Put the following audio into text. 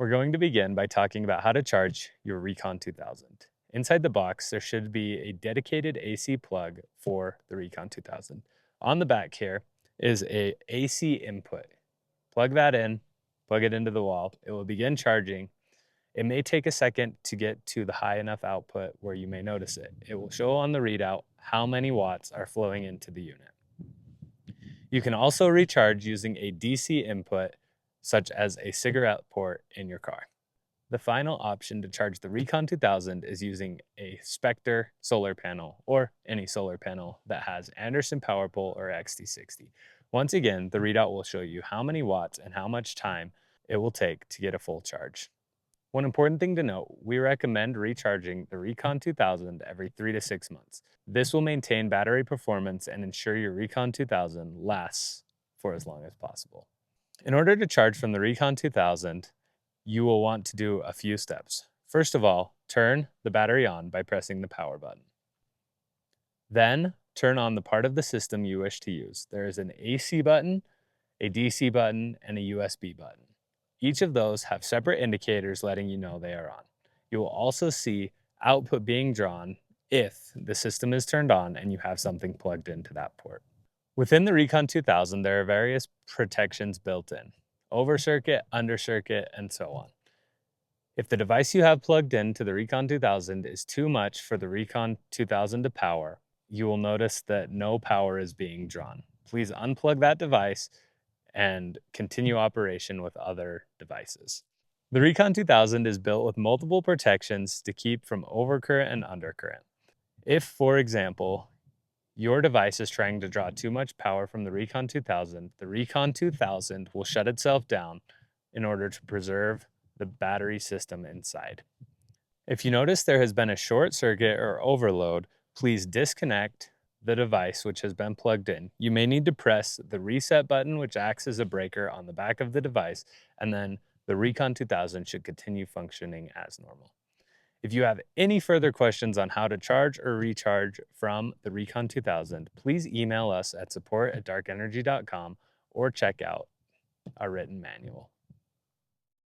We're going to begin by talking about how to charge your Recon 2000. Inside the box, there should be a dedicated AC plug for the Recon 2000. On the back here is a AC input. Plug that in, plug it into the wall. It will begin charging. It may take a second to get to the high enough output where you may notice it. It will show on the readout how many watts are flowing into the unit. You can also recharge using a DC input, such as a cigarette port in your car. The final option to charge the Recon 2000 is using a Spectre solar panel or any solar panel that has Anderson Power Pole or XT60. Once again, the readout will show you how many watts and how much time it will take to get a full charge. One important thing to note, we recommend recharging the Recon 2000 every 3 to 6 months. This will maintain battery performance and ensure your Recon 2000 lasts for as long as possible. In order to charge from the Recon 2000, you will want to do a few steps. First of all, turn the battery on by pressing the power button. Then, turn on the part of the system you wish to use. There is an AC button, a DC button, and a USB button. Each of those have separate indicators letting you know they are on. You will also see output being drawn if the system is turned on and you have something plugged into that port. Within the Recon 2000, there are various protections built in: over circuit, under circuit, and so on. If the device you have plugged into the Recon 2000 is too much for the Recon 2000 to power, you will notice that no power is being drawn. Please unplug that device and continue operation with other devices. The Recon 2000 is built with multiple protections to keep from overcurrent and undercurrent. If, for example, your device is trying to draw too much power from the Recon 2000 will shut itself down in order to preserve the battery system inside. If you notice there has been a short circuit or overload, please disconnect the device which has been plugged in. You may need to press the reset button, which acts as a breaker on the back of the device, and then the Recon 2000 should continue functioning as normal. If you have any further questions on how to charge or recharge from the Recon 2000, please email us at support@darkenergy.com or check out our written manual.